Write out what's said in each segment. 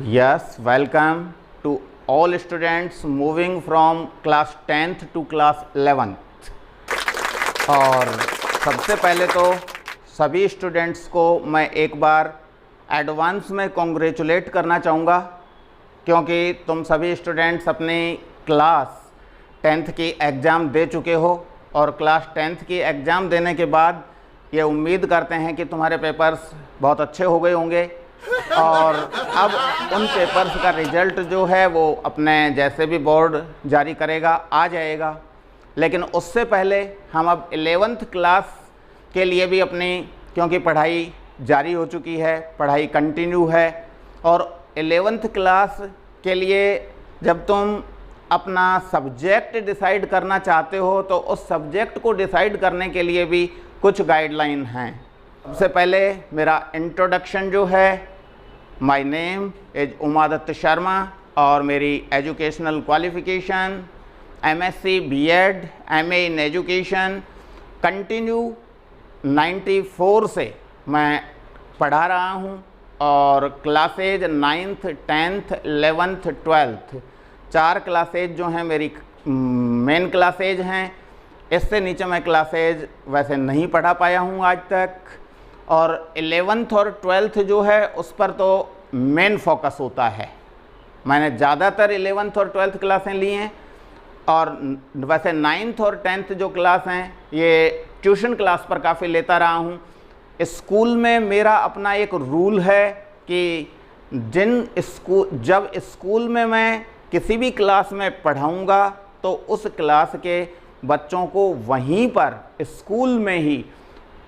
Yes, welcome to all students moving from class 10th to class 11th। और सबसे पहले तो सभी स्टूडेंट्स को मैं एक बार एडवांस में कॉन्ग्रेचुलेट करना चाहूँगा, क्योंकि तुम सभी स्टूडेंट्स अपनी क्लास 10th की एग्ज़ाम दे चुके हो और क्लास 10th की एग्ज़ाम देने के बाद ये उम्मीद करते हैं कि तुम्हारे पेपर्स बहुत अच्छे हो गए होंगे और अब उन पेपर्स का रिज़ल्ट जो है वो अपने जैसे भी बोर्ड जारी करेगा आ जाएगा। लेकिन उससे पहले हम अब 11th क्लास के लिए भी अपनी, क्योंकि पढ़ाई जारी हो चुकी है, पढ़ाई कंटिन्यू है, और 11th क्लास के लिए जब तुम अपना सब्जेक्ट डिसाइड करना चाहते हो तो उस सब्जेक्ट को डिसाइड करने के लिए भी कुछ गाइडलाइन हैं। सबसे पहले मेरा इंट्रोडक्शन जो है, my name is Umadatt Sharma और मेरी educational qualification MSc BEd MA in education continue 94 से मैं पढ़ा रहा हूँ और classes 9th 10th 11th 12th 4 classes जो हैं मेरी मेन क्लासेज हैं। इससे नीचे मैं क्लासेज वैसे नहीं पढ़ा पाया हूँ आज तक, और 11th और 12th जो है उस पर तो मेन फोकस होता है। मैंने ज़्यादातर 11th और 12th क्लासें ली हैं, और वैसे 9th और 10th जो क्लास हैं ये ट्यूशन क्लास पर काफ़ी लेता रहा हूँ। स्कूल में मेरा अपना एक रूल है कि जब स्कूल में मैं किसी भी क्लास में पढ़ाऊँगा तो उस क्लास के बच्चों को वहीं पर स्कूल में ही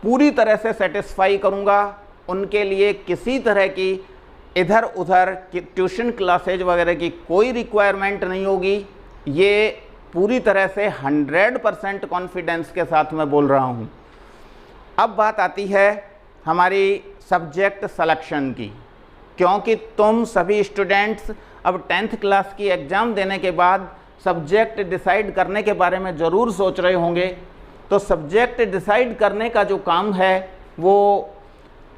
पूरी तरह से सेटिस्फाई करूँगा। उनके लिए किसी तरह की इधर उधर की ट्यूशन क्लासेज वगैरह की कोई रिक्वायरमेंट नहीं होगी। ये पूरी तरह से 100% कॉन्फिडेंस के साथ मैं बोल रहा हूँ। अब बात आती है हमारी सब्जेक्ट सिलेक्शन की, क्योंकि तुम सभी स्टूडेंट्स अब 10th क्लास की एग्ज़ाम देने के बाद सब्जेक्ट डिसाइड करने के बारे में ज़रूर सोच रहे होंगे। तो सब्जेक्ट डिसाइड करने का जो काम है वो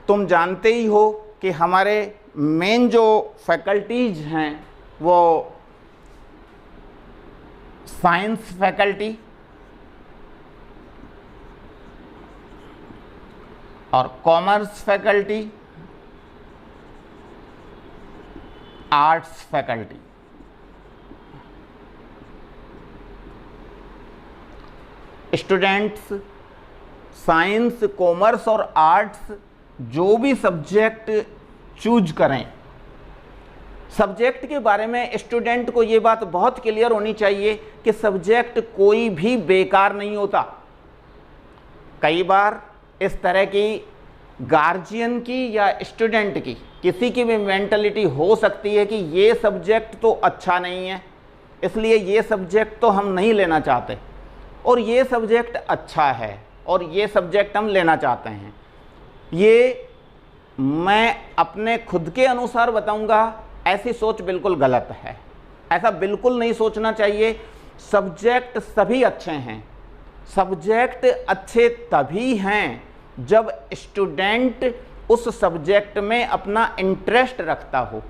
तुम जानते ही हो कि हमारे मेन जो फैकल्टीज़ हैं वो साइंस फैकल्टी और commerce faculty, arts faculty. Students science, commerce और आर्ट्स जो भी सब्जेक्ट चूज करें, सब्जेक्ट के बारे में स्टूडेंट को ये बात बहुत क्लियर होनी चाहिए कि सब्जेक्ट कोई भी बेकार नहीं होता। कई बार इस तरह की गार्जियन की या स्टूडेंट की किसी की भी मेंटलिटी हो सकती है कि ये सब्जेक्ट तो अच्छा नहीं है, इसलिए ये सब्जेक्ट तो हम नहीं लेना चाहते, और ये सब्जेक्ट अच्छा है और ये सब्जेक्ट हम लेना चाहते हैं। ये मैं अपने खुद के अनुसार बताऊंगा, ऐसी सोच बिल्कुल गलत है। ऐसा बिल्कुल नहीं सोचना चाहिए। सब्जेक्ट सभी अच्छे हैं। सब्जेक्ट अच्छे तभी हैं जब स्टूडेंट उस सब्जेक्ट में अपना इंटरेस्ट रखता हो।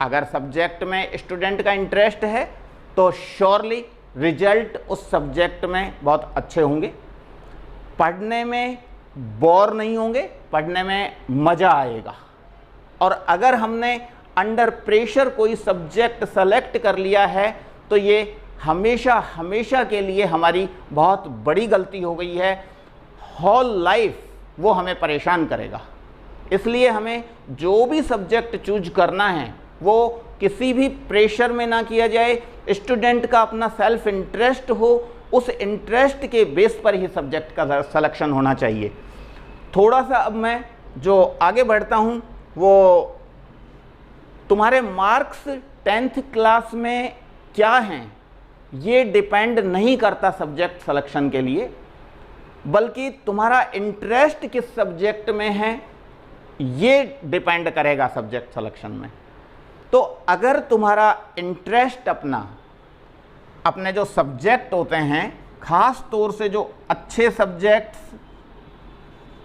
अगर सब्जेक्ट में स्टूडेंट का इंटरेस्ट है तो श्योरली रिजल्ट उस सब्जेक्ट में बहुत अच्छे होंगे। पढ़ने में बोर नहीं होंगे, पढ़ने में मज़ा आएगा। और अगर हमने अंडर प्रेशर कोई सब्जेक्ट सेलेक्ट कर लिया है तो ये हमेशा हमेशा के लिए हमारी बहुत बड़ी गलती हो गई है। होल लाइफ वो हमें परेशान करेगा। इसलिए हमें जो भी सब्जेक्ट चूज करना है वो किसी भी प्रेशर में ना किया जाए। स्टूडेंट का अपना सेल्फ इंटरेस्ट हो, उस इंटरेस्ट के बेस पर ही सब्जेक्ट का सिलेक्शन होना चाहिए। थोड़ा सा अब मैं जो आगे बढ़ता हूँ वो तुम्हारे मार्क्स 10th क्लास में क्या हैं ये डिपेंड नहीं करता सब्जेक्ट सिलेक्शन के लिए, बल्कि तुम्हारा इंटरेस्ट किस सब्जेक्ट में है ये डिपेंड करेगा सब्जेक्ट सिलेक्शन में। तो अगर तुम्हारा इंटरेस्ट अपने जो सब्जेक्ट होते हैं, ख़ास तौर से जो अच्छे सब्जेक्ट्स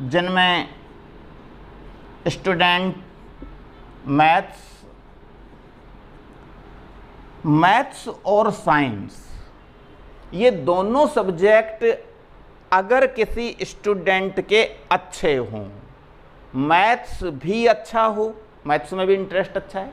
जिनमें स्टूडेंट मैथ्स, मैथ्स और साइंस, ये दोनों सब्जेक्ट अगर किसी स्टूडेंट के अच्छे हों, मैथ्स भी अच्छा हो, मैथ्स में भी इंटरेस्ट अच्छा है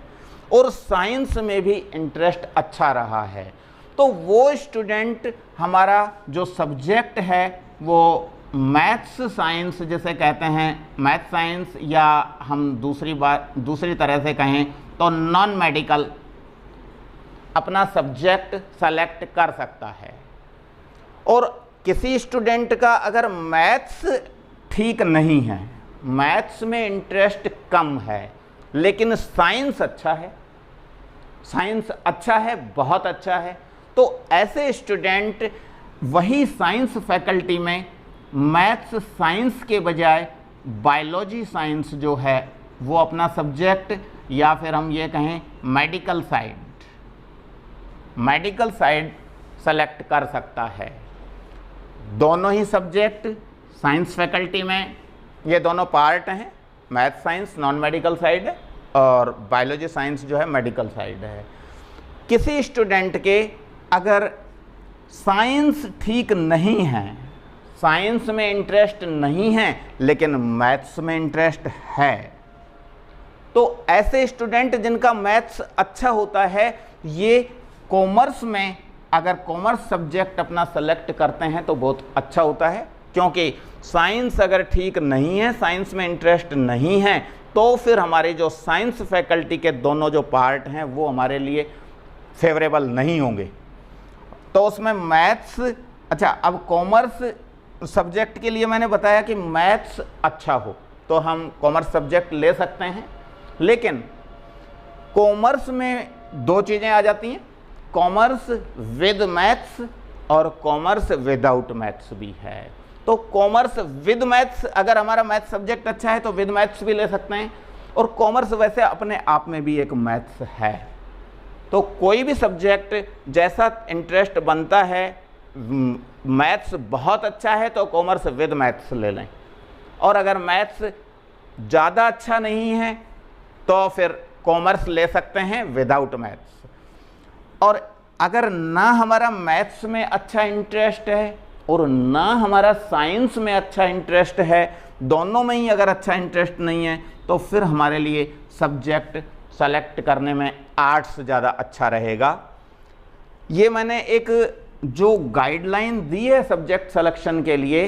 और साइंस में भी इंटरेस्ट अच्छा रहा है, तो वो स्टूडेंट हमारा जो सब्जेक्ट है वो मैथ्स साइंस जिसे कहते हैं, मैथ साइंस, या हम दूसरी तरह से कहें तो नॉन मेडिकल अपना सब्जेक्ट सेलेक्ट कर सकता है। और किसी स्टूडेंट का अगर मैथ्स ठीक नहीं है, मैथ्स में इंटरेस्ट कम है, लेकिन साइंस अच्छा है, साइंस अच्छा है, बहुत अच्छा है, तो ऐसे स्टूडेंट वही साइंस फैकल्टी में मैथ्स साइंस के बजाय बायोलॉजी साइंस जो है वो अपना सब्जेक्ट, या फिर हम ये कहें मेडिकल साइड सेलेक्ट कर सकता है। दोनों ही सब्जेक्ट साइंस फैकल्टी में, ये दोनों पार्ट हैं, math science non medical side है और बायोलॉजी साइंस जो है मेडिकल साइड है। किसी स्टूडेंट के अगर साइंस ठीक नहीं है, साइंस में इंटरेस्ट नहीं है लेकिन मैथ्स में इंटरेस्ट है, तो ऐसे स्टूडेंट जिनका मैथ्स अच्छा होता है, ये कॉमर्स में अगर कॉमर्स सब्जेक्ट अपना सेलेक्ट करते हैं तो बहुत अच्छा होता है, क्योंकि साइंस अगर ठीक नहीं है, साइंस में इंटरेस्ट नहीं है, तो फिर हमारे जो साइंस फैकल्टी के दोनों जो पार्ट हैं वो हमारे लिए फेवरेबल नहीं होंगे। तो उसमें मैथ्स अच्छा, अब कॉमर्स सब्जेक्ट के लिए मैंने बताया कि मैथ्स अच्छा हो तो हम कॉमर्स सब्जेक्ट ले सकते हैं, लेकिन कॉमर्स में दो चीज़ें आ जाती हैं, कॉमर्स विद मैथ्स और कॉमर्स विदाउट मैथ्स भी है। तो कॉमर्स विद मैथ्स, अगर हमारा मैथ्स सब्जेक्ट अच्छा है तो विद मैथ्स भी ले सकते हैं, और कॉमर्स वैसे अपने आप में भी एक मैथ्स है। तो कोई भी सब्जेक्ट जैसा इंटरेस्ट बनता है, मैथ्स बहुत अच्छा है तो कॉमर्स विद मैथ्स ले लें, और अगर मैथ्स ज़्यादा अच्छा नहीं है तो फिर कॉमर्स ले सकते हैं विदाउट मैथ्स। और अगर ना हमारा मैथ्स में अच्छा इंटरेस्ट है और ना हमारा साइंस में अच्छा इंटरेस्ट है, दोनों में ही अगर अच्छा इंटरेस्ट नहीं है, तो फिर हमारे लिए सब्जेक्ट सेलेक्ट करने में आर्ट्स ज़्यादा अच्छा रहेगा। ये मैंने एक जो गाइडलाइन दी है सब्जेक्ट सिलेक्शन के लिए,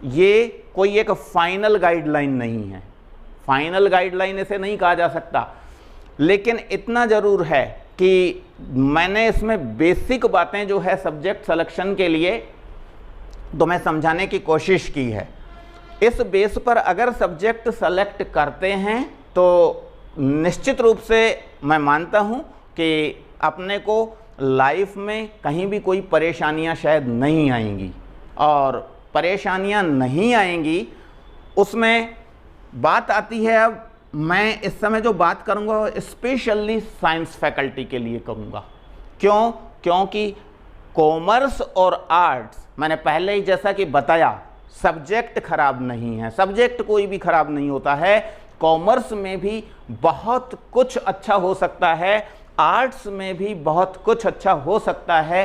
ये कोई एक फाइनल गाइडलाइन नहीं है, फाइनल गाइडलाइन इसे नहीं कहा जा सकता, लेकिन इतना ज़रूर है कि मैंने इसमें बेसिक बातें जो है सब्जेक्ट सिलेक्शन के लिए तो मैं समझाने की कोशिश की है। इस बेस पर अगर सब्जेक्ट सेलेक्ट करते हैं तो निश्चित रूप से मैं मानता हूं कि अपने को लाइफ में कहीं भी कोई परेशानियां शायद नहीं आएंगी, और परेशानियां नहीं आएंगी उसमें बात आती है। अब मैं इस समय जो बात करूंगा स्पेशली साइंस फैकल्टी के लिए करूंगा। क्यों? क्योंकि कॉमर्स और आर्ट्स, मैंने पहले ही जैसा कि बताया, सब्जेक्ट खराब नहीं है, सब्जेक्ट कोई भी खराब नहीं होता है। कॉमर्स में भी बहुत कुछ अच्छा हो सकता है, आर्ट्स में भी बहुत कुछ अच्छा हो सकता है।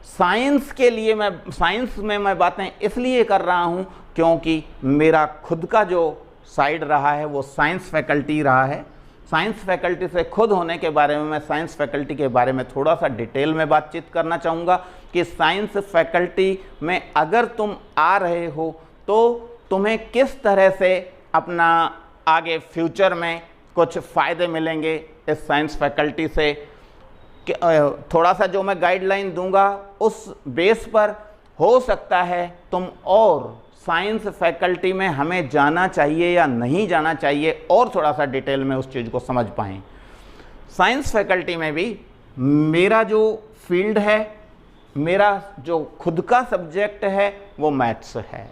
साइंस के लिए साइंस में मैं बातें इसलिए कर रहा हूं क्योंकि मेरा खुद का जो साइड रहा है वो साइंस फैकल्टी रहा है। साइंस फैकल्टी से खुद होने के बारे में मैं साइंस फैकल्टी के बारे में थोड़ा सा डिटेल में बातचीत करना चाहूँगा कि साइंस फैकल्टी में अगर तुम आ रहे हो तो तुम्हें किस तरह से अपना आगे फ्यूचर में कुछ फ़ायदे मिलेंगे इस साइंस फैकल्टी से। थोड़ा सा जो मैं गाइडलाइन दूंगा उस बेस पर हो सकता है तुम और साइंस फैकल्टी में हमें जाना चाहिए या नहीं जाना चाहिए और थोड़ा सा डिटेल में उस चीज़ को समझ पाएँ। साइंस फैकल्टी में भी मेरा जो फील्ड है, मेरा जो खुद का सब्जेक्ट है वो मैथ्स है,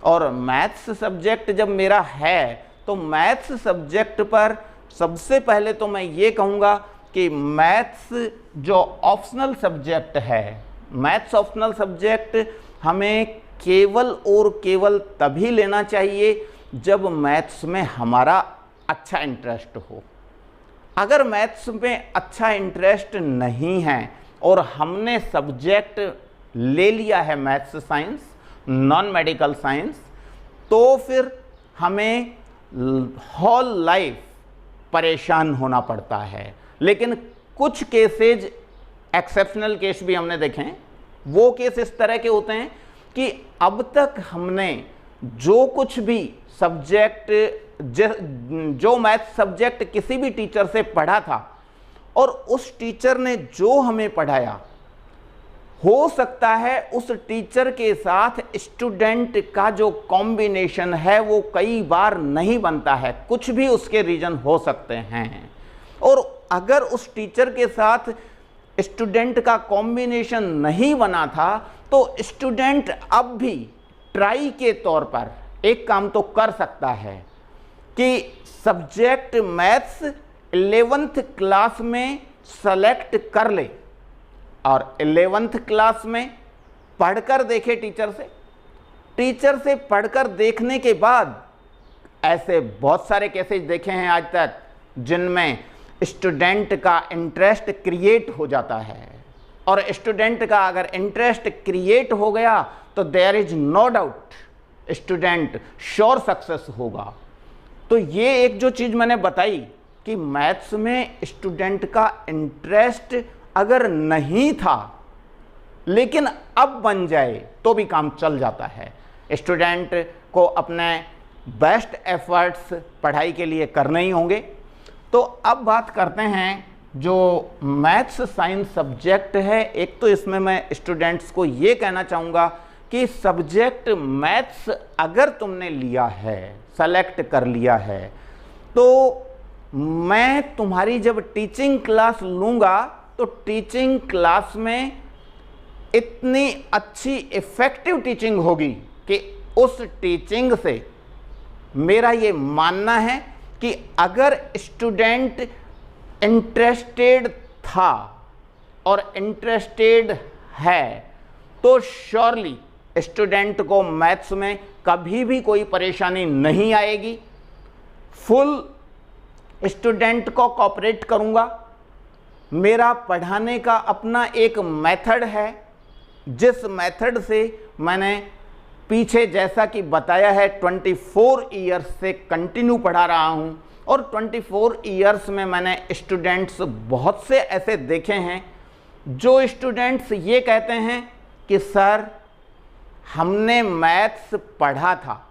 और मैथ्स सब्जेक्ट जब मेरा है तो मैथ्स सब्जेक्ट पर सबसे पहले तो मैं ये कहूँगा कि मैथ्स जो ऑप्शनल सब्जेक्ट है, मैथ्स ऑप्शनल सब्जेक्ट हमें केवल और केवल तभी लेना चाहिए जब मैथ्स में हमारा अच्छा इंटरेस्ट हो। अगर मैथ्स में अच्छा इंटरेस्ट नहीं है और हमने सब्जेक्ट ले लिया है maths science, non medical science, तो फिर हमें होल लाइफ परेशान होना पड़ता है। लेकिन कुछ केसेज, एक्सेप्शनल केस भी हमने देखे हैं, वो केस इस तरह के होते हैं कि अब तक हमने जो कुछ भी सब्जेक्ट, जो मैथ सब्जेक्ट किसी भी टीचर से पढ़ा था और उस टीचर ने जो हमें पढ़ाया, हो सकता है उस टीचर के साथ स्टूडेंट का जो कॉम्बिनेशन है वो कई बार नहीं बनता है, कुछ भी उसके रीजन हो सकते हैं। और अगर उस टीचर के साथ स्टूडेंट का कॉम्बिनेशन नहीं बना था तो स्टूडेंट अब भी ट्राई के तौर पर एक काम तो कर सकता है कि सब्जेक्ट मैथ्स 11th क्लास में सेलेक्ट कर ले और 11th क्लास में पढ़कर देखे टीचर से पढ़कर देखने के बाद, ऐसे बहुत सारे केसेस देखे हैं आज तक जिनमें स्टूडेंट का इंटरेस्ट क्रिएट हो जाता है, और स्टूडेंट का अगर इंटरेस्ट क्रिएट हो गया तो there is no doubt student sure success होगा। तो ये एक जो चीज़ मैंने बताई कि मैथ्स में स्टूडेंट का इंटरेस्ट अगर नहीं था लेकिन अब बन जाए तो भी काम चल जाता है। स्टूडेंट को अपने बेस्ट एफर्ट्स पढ़ाई के लिए करने ही होंगे। तो अब बात करते हैं जो मैथ्स साइंस सब्जेक्ट है। एक तो इसमें मैं स्टूडेंट्स को ये कहना चाहूँगा कि सब्जेक्ट मैथ्स अगर तुमने लिया है, सेलेक्ट कर लिया है, तो मैं तुम्हारी जब टीचिंग क्लास लूँगा तो टीचिंग क्लास में इतनी अच्छी इफ़ेक्टिव टीचिंग होगी कि उस टीचिंग से मेरा ये मानना है कि अगर स्टूडेंट इंटरेस्टेड था और इंटरेस्टेड है तो श्योरली स्टूडेंट को मैथ्स में कभी भी कोई परेशानी नहीं आएगी। फुल स्टूडेंट को कोऑपरेट करूँगा। मेरा पढ़ाने का अपना एक मेथड है, जिस मेथड से मैंने पीछे जैसा कि बताया है 24 ईयर्स से कंटिन्यू पढ़ा रहा हूँ, और 24 ईयर्स में मैंने स्टूडेंट्स बहुत से ऐसे देखे हैं जो स्टूडेंट्स ये कहते हैं कि सर हमने मैथ्स पढ़ा था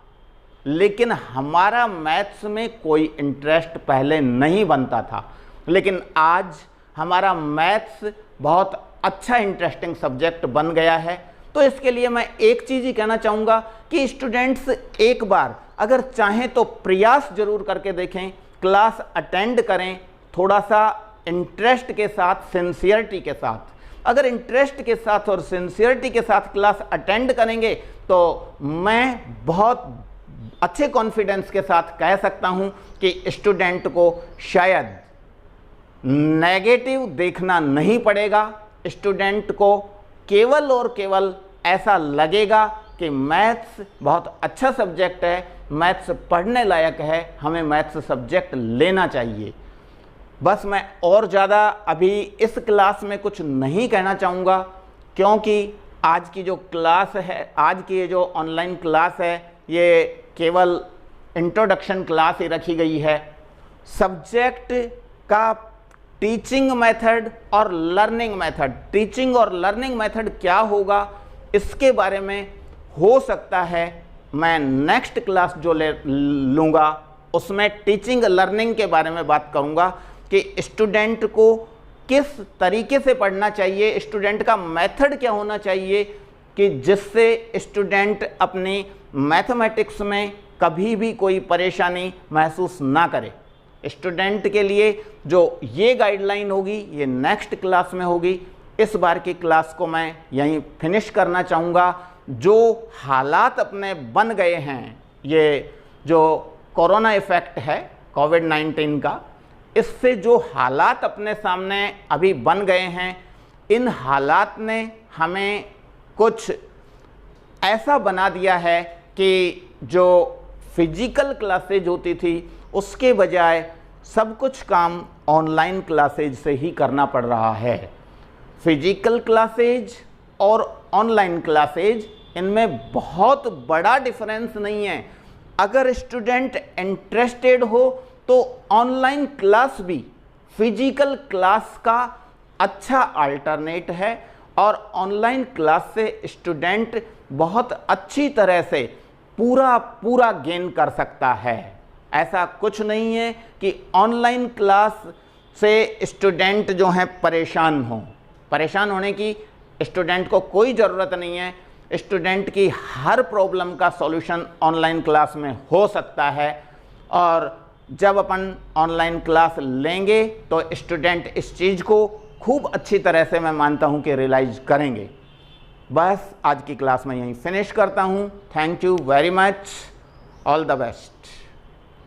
लेकिन हमारा मैथ्स में कोई इंटरेस्ट पहले नहीं बनता था, लेकिन आज हमारा मैथ्स बहुत अच्छा इंटरेस्टिंग सब्जेक्ट बन गया है। तो इसके लिए मैं एक चीज़ ही कहना चाहूँगा कि स्टूडेंट्स एक बार अगर चाहें तो प्रयास जरूर करके देखें, क्लास अटेंड करें, थोड़ा सा इंटरेस्ट के साथ, सिंसियरिटी के साथ। अगर इंटरेस्ट के साथ और सिंसियरिटी के साथ क्लास अटेंड करेंगे तो मैं बहुत अच्छे कॉन्फिडेंस के साथ कह सकता हूं कि स्टूडेंट को शायद नेगेटिव देखना नहीं पड़ेगा। स्टूडेंट को केवल और केवल ऐसा लगेगा कि मैथ्स बहुत अच्छा सब्जेक्ट है, मैथ्स पढ़ने लायक है, हमें मैथ्स सब्जेक्ट लेना चाहिए। बस मैं और ज़्यादा अभी इस क्लास में कुछ नहीं कहना चाहूँगा, क्योंकि आज की जो क्लास है, आज की ये जो ऑनलाइन क्लास है, ये केवल इंट्रोडक्शन क्लास ही रखी गई है। सब्जेक्ट का टीचिंग मेथड और लर्निंग मेथड, टीचिंग और लर्निंग मेथड क्या होगा इसके बारे में हो सकता है मैं नेक्स्ट क्लास जो लूँगा उसमें टीचिंग लर्निंग के बारे में बात करूँगा कि स्टूडेंट को किस तरीके से पढ़ना चाहिए, स्टूडेंट का मेथड क्या होना चाहिए कि जिससे स्टूडेंट अपनी मैथमेटिक्स में कभी भी कोई परेशानी महसूस ना करे। स्टूडेंट के लिए जो ये गाइडलाइन होगी ये नेक्स्ट क्लास में होगी। इस बार की क्लास को मैं यहीं फिनिश करना चाहूँगा। जो हालात अपने बन गए हैं, ये जो कोरोना इफ़ेक्ट है कोविड-19 का, इससे जो हालात अपने सामने अभी बन गए हैं, इन हालात ने हमें कुछ ऐसा बना दिया है कि जो फिजिकल क्लासेज होती थी उसके बजाय सब कुछ काम ऑनलाइन क्लासेज से ही करना पड़ रहा है। फिजिकल क्लासेज और ऑनलाइन क्लासेज, इनमें बहुत बड़ा डिफरेंस नहीं है। अगर स्टूडेंट इंटरेस्टेड हो तो ऑनलाइन क्लास भी फिजिकल क्लास का अच्छा अल्टरनेट है और ऑनलाइन क्लास से स्टूडेंट बहुत अच्छी तरह से पूरा गेन कर सकता है। ऐसा कुछ नहीं है कि ऑनलाइन क्लास से स्टूडेंट जो हैं परेशान हों। परेशान होने की स्टूडेंट को कोई ज़रूरत नहीं है। स्टूडेंट की हर प्रॉब्लम का सॉल्यूशन ऑनलाइन क्लास में हो सकता है और जब अपन ऑनलाइन क्लास लेंगे तो स्टूडेंट इस चीज़ को खूब अच्छी तरह से मैं मानता हूं कि रियलाइज करेंगे। बस आज की क्लास में यहीं फिनिश करता हूं। Thank you very much. All the best.